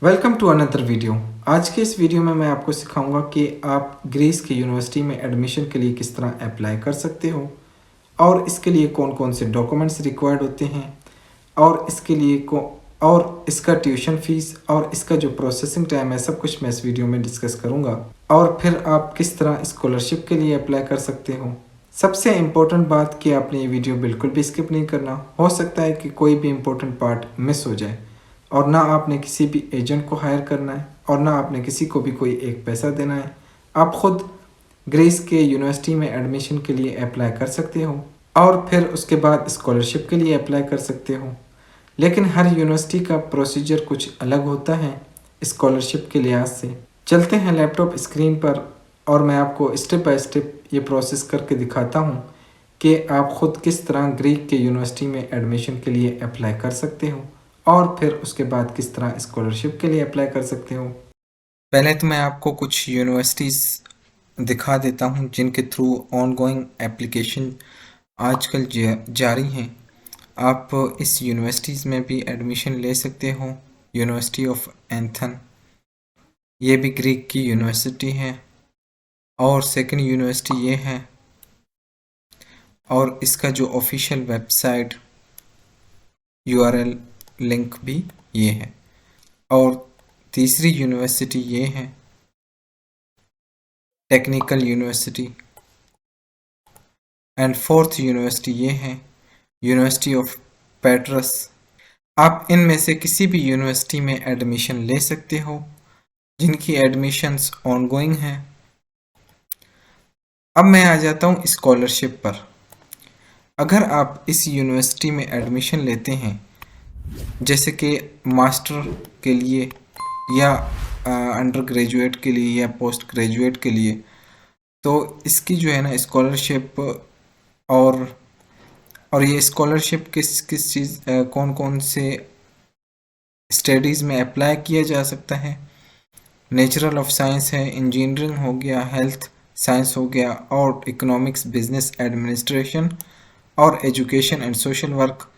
Welcome to another video. आज के इस वीडियो में मैं आपको सिखाऊंगा कि आप ग्रीस की यूनिवर्सिटी में एडमिशन के लिए किस तरह अप्लाई कर सकते हो और इसके लिए कौन कौन से डॉक्यूमेंट्स रिक्वायर्ड होते हैं और इसके लिए और इसका ट्यूशन फीस और इसका जो प्रोसेसिंग टाइम है, सब कुछ मैं इस वीडियो में डिस्कस करूंगा। और फिर आप किस तरह स्कॉलरशिप के लिए अप्लाई कर सकते हो। सबसे इम्पोर्टेंट बात कि आपने ये वीडियो बिल्कुल भी स्किप नहीं करना। हो सकता है कि कोई भी इम्पोर्टेंट पार्ट मिस हो जाए। और ना आपने किसी भी एजेंट को हायर करना है और ना आपने किसी को भी कोई एक पैसा देना है। आप खुद ग्रेस के यूनिवर्सिटी में एडमिशन के लिए अप्लाई कर सकते हो और फिर उसके बाद स्कॉलरशिप के लिए अप्लाई कर सकते हो। लेकिन हर यूनिवर्सिटी का प्रोसीजर कुछ अलग होता है स्कॉलरशिप के लिहाज से। चलते हैं लैपटॉप स्क्रीन पर और मैं आपको स्टेप बाय स्टेप ये प्रोसेस करके दिखाता हूँ कि आप ख़ुद किस तरह ग्रीक के यूनिवर्सिटी में एडमिशन के लिए अप्लाई कर सकते हो और फिर उसके बाद किस तरह स्कॉलरशिप के लिए अप्लाई कर सकते हो। पहले तो मैं आपको कुछ यूनिवर्सिटीज़ दिखा देता हूँ जिनके थ्रू ऑनगोइंग एप्लीकेशन आजकल जारी हैं। आप इस यूनिवर्सिटीज़ में भी एडमिशन ले सकते हो। यूनिवर्सिटी ऑफ एथेंस, ये भी ग्रीक की यूनिवर्सिटी है और सेकंड यूनिवर्सिटी ये है और इसका जो ऑफिशियल वेबसाइट URL लिंक भी ये है। और तीसरी यूनिवर्सिटी ये है technical university and fourth university ये है यूनिवर्सिटी ऑफ पैट्रस। आप इनमें से किसी भी यूनिवर्सिटी में एडमिशन ले सकते हो जिनकी एडमिशन्स ऑनगोइंग हैं। अब मैं आ जाता हूँ स्कॉलरशिप पर। अगर आप इस यूनिवर्सिटी में एडमिशन लेते हैं जैसे कि मास्टर के लिए या अंडर ग्रेजुएट के लिए या पोस्ट ग्रेजुएट के लिए, तो इसकी जो है ना स्कॉलरशिप और ये स्कॉलरशिप किस किस चीज़ कौन कौन से स्टडीज़ में अप्लाई किया जा सकता है। नेचुरल ऑफ साइंस है, इंजीनियरिंग हो गया, हेल्थ साइंस हो गया और इकोनॉमिक्स, बिजनेस एडमिनिस्ट्रेशन और एजुकेशन एंड सोशल वर्क।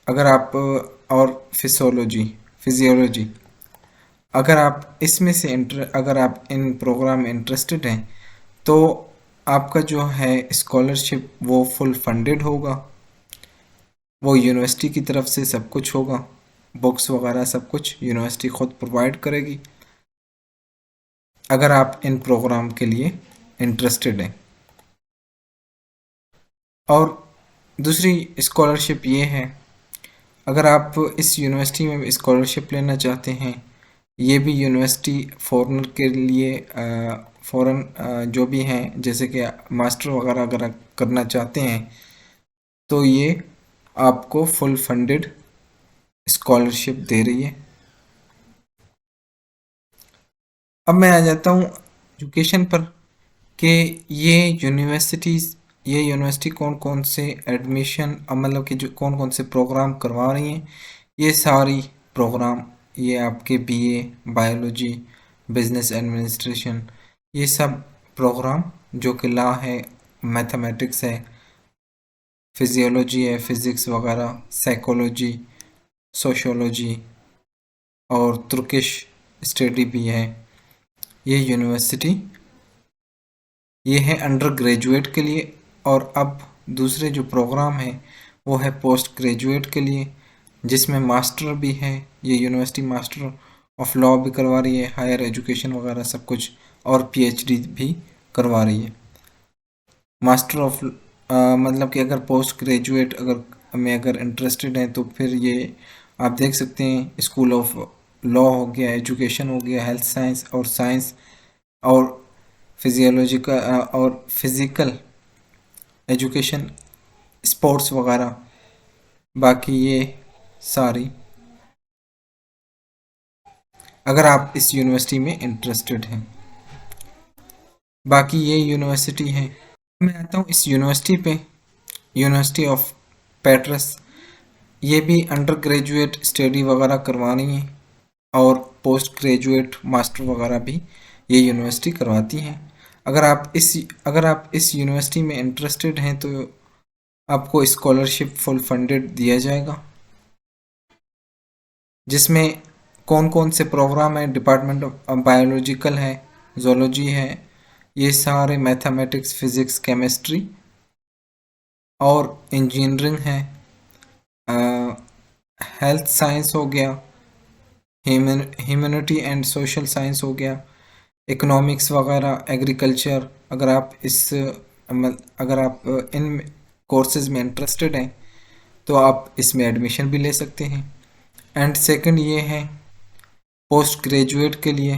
अगर आप और फिजियोलॉजी अगर आप इसमें से अगर आप इन प्रोग्राम में इंटरेस्टेड हैं तो आपका जो है स्कॉलरशिप वो फुल फंडेड होगा। वो यूनिवर्सिटी की तरफ से सब कुछ होगा, बुक्स वगैरह सब कुछ यूनिवर्सिटी ख़ुद प्रोवाइड करेगी अगर आप इन प्रोग्राम के लिए इंटरेस्टेड हैं। और दूसरी स्कॉलरशिप ये है, अगर आप इस यूनिवर्सिटी में स्कॉलरशिप लेना चाहते हैं, ये भी यूनिवर्सिटी फॉरेनर के लिए फ़ॉरेन जो भी हैं जैसे कि मास्टर वगैरह अगर करना चाहते हैं तो ये आपको फुल फंडेड स्कॉलरशिप दे रही है। अब मैं आ जाता हूँ एजुकेशन पर कि ये यूनिवर्सिटी कौन कौन से एडमिशन मतलब कि जो कौन कौन से प्रोग्राम करवा रही हैं। ये सारी प्रोग्राम ये आपके BA बायोलॉजी, बिजनेस एडमिनिस्ट्रेशन, ये सब प्रोग्राम जो कि लॉ है, मैथमेटिक्स है, फिजियोलॉजी है, फिज़िक्स वगैरह, साइकोलॉजी, सोशियोलॉजी और तुर्किश स्टडी भी है। ये यूनिवर्सिटी ये है अंडर ग्रेजुएट के लिए। और अब दूसरे जो प्रोग्राम है वो है पोस्ट ग्रेजुएट के लिए जिसमें मास्टर भी है। ये यूनिवर्सिटी मास्टर ऑफ लॉ भी करवा रही है, हायर एजुकेशन वगैरह सब कुछ, और PhD भी करवा रही है। मास्टर ऑफ मतलब कि अगर पोस्ट ग्रेजुएट अगर इंटरेस्टेड हैं तो फिर ये आप देख सकते हैं स्कूल ऑफ लॉ हो गया, एजुकेशन हो गया, हेल्थ साइंस और साइंस और फिजियोलॉजी का और फिज़िकल एजुकेशन, स्पोर्ट्स वगैरह, बाकी ये सारी अगर आप इस यूनिवर्सिटी में इंटरेस्टेड हैं। बाकी ये यूनिवर्सिटी है। मैं आता हूँ इस यूनिवर्सिटी पे, यूनिवर्सिटी ऑफ पैट्रस। ये भी अंडर ग्रेजुएट स्टडी वगैरह करवानी है और पोस्ट ग्रेजुएट मास्टर वगैरह भी ये यूनिवर्सिटी करवाती हैं। अगर आप इस यूनिवर्सिटी में इंटरेस्टेड हैं तो आपको स्कॉलरशिप फुल फंडेड दिया जाएगा जिसमें कौन कौन से प्रोग्राम है, डिपार्टमेंट ऑफ बायोलॉजिकल है, जोलॉजी है, ये सारे मैथमेटिक्स, फिजिक्स, केमिस्ट्री और इंजीनियरिंग है, हेल्थ साइंस हो गया, ह्यूमैनिटी एंड सोशल साइंस हो गया, इकोनॉमिक्स वगैरह, एग्रीकल्चर। अगर आप इन कोर्सेज में इंटरेस्टेड हैं तो आप इसमें एडमिशन भी ले सकते हैं। एंड सेकंड ये है पोस्ट ग्रेजुएट के लिए,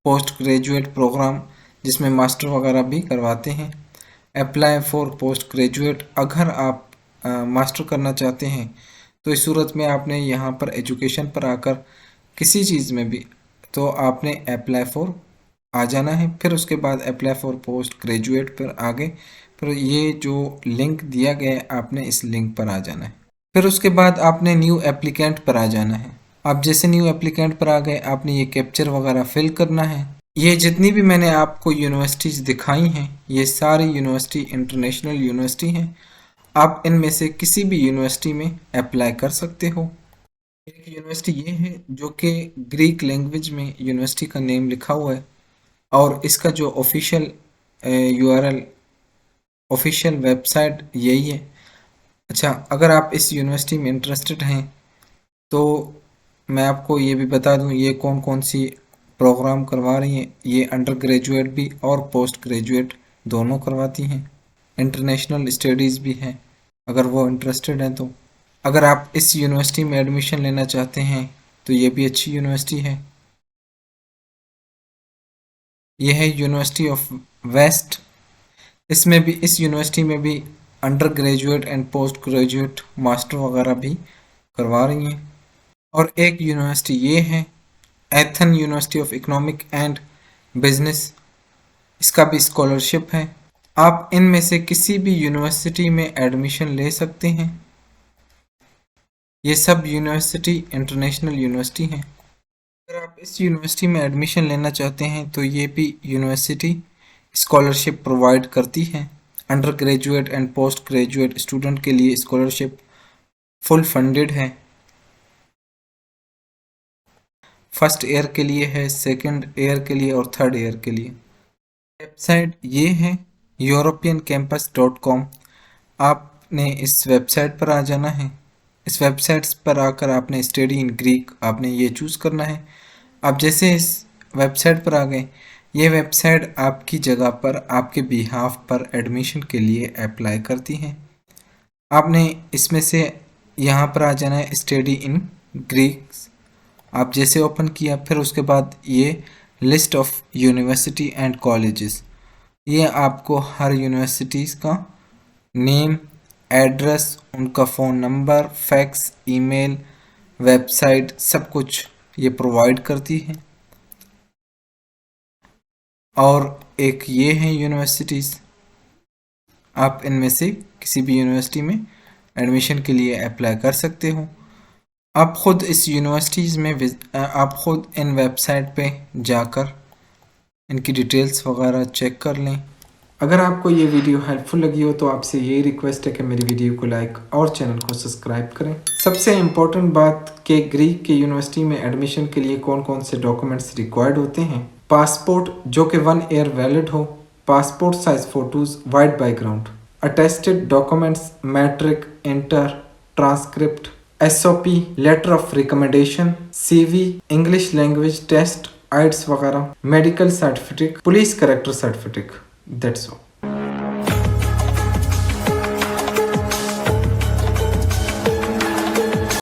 पोस्ट ग्रेजुएट प्रोग्राम जिसमें मास्टर वगैरह भी करवाते हैं। अप्लाई फॉर पोस्ट ग्रेजुएट, अगर आप मास्टर करना चाहते हैं तो इस सूरत में आपने यहाँ पर एजुकेशन पर आकर किसी चीज़ में भी तो आपने अप्लाई फॉर आ जाना है। फिर उसके बाद अप्लाई फॉर पोस्ट ग्रेजुएट पर आगे फिर ये जो लिंक दिया गया है आपने इस लिंक पर आ जाना है। फिर उसके बाद आपने न्यू एप्लीकेंट पर आ जाना है। आप जैसे न्यू एप्लीकेंट पर आ गए आपने ये कैप्चर वगैरह फिल करना है। ये जितनी भी मैंने आपको यूनिवर्सिटीज़ दिखाई हैं ये सारी यूनिवर्सिटी इंटरनेशनल यूनिवर्सिटी हैं। आप इनमें से किसी भी यूनिवर्सिटी में अप्लाई कर सकते हो। एक यूनिवर्सिटी ये है जो कि ग्रीक लैंग्वेज में यूनिवर्सिटी का नेम लिखा हुआ है और इसका जो ऑफिशियल यूआरएल, ऑफिशियल वेबसाइट यही है। अच्छा, अगर आप इस यूनिवर्सिटी में इंटरेस्टेड हैं तो मैं आपको ये भी बता दूं ये कौन कौन सी प्रोग्राम करवा रही हैं। ये अंडर ग्रेजुएट भी और पोस्ट ग्रेजुएट दोनों करवाती हैं। इंटरनेशनल स्टडीज़ भी हैं अगर वो इंटरेस्टेड हैं तो। अगर आप इस यूनिवर्सिटी में एडमिशन लेना चाहते हैं तो ये भी अच्छी यूनिवर्सिटी है। ये है यूनिवर्सिटी ऑफ वेस्ट। इसमें भी, इस यूनिवर्सिटी में भी under graduate and post graduate master वगैरह भी करवा रही हैं। और एक यूनिवर्सिटी ये है Ethan university of economic and business, इसका भी स्कॉलरशिप है। आप इनमें से किसी भी यूनिवर्सिटी में एडमिशन ले सकते हैं। ये सब यूनिवर्सिटी इंटरनेशनल यूनिवर्सिटी हैं। अगर आप इस यूनिवर्सिटी में एडमिशन लेना चाहते हैं तो ये भी यूनिवर्सिटी स्कॉलरशिप प्रोवाइड करती है। Under graduate and post graduate student के लिए स्कॉलरशिप फुल फंडेड है। फर्स्ट ईयर के लिए है, सेकंड ईयर के लिए और थर्ड ईयर के लिए। वेबसाइट ये है europeancampus.com। आपने इस वेबसाइट पर आ जाना है। इस वेबसाइट पर आकर आपने स्टडी इन ग्रीक आपने ये चूज़ करना है। आप जैसे इस वेबसाइट पर आ गए, ये वेबसाइट आपकी जगह पर, आपके बिहाफ पर एडमिशन के लिए अप्लाई करती हैं। आपने इसमें से यहाँ पर आ जाना है स्टडी इन ग्रीक। आप जैसे ओपन किया फिर उसके बाद ये list of university and colleges, ये आपको हर यूनिवर्सिटीज़ का नेम, एड्रेस, उनका phone number, fax, email, website सब कुछ ये प्रोवाइड करती है। और एक ये है यूनिवर्सिटीज़, आप इनमें से किसी भी यूनिवर्सिटी में एडमिशन के लिए अप्लाई कर सकते हो। आप ख़ुद इस यूनिवर्सिटीज़ में आप ख़ुद इन वेबसाइट पे जाकर इनकी डिटेल्स वगैरह चेक कर लें। अगर आपको ये वीडियो हेल्पफुल लगी हो तो आपसे यही रिक्वेस्ट है कि मेरी वीडियो को लाइक और चैनल को सब्सक्राइब करें। सबसे इम्पोर्टेंट बात कि ग्रीक के यूनिवर्सिटी में एडमिशन के लिए कौन कौन से डॉक्यूमेंट्स रिक्वायर्ड होते हैं। पासपोर्ट जो कि 1 ईयर वैलिड हो, passport size photos, white background, attested documents, matric, inter, transcript, SOP, letter of recommendation, CV, English language test, IELTS वगैरह, medical certificate, police character certificate. That's all.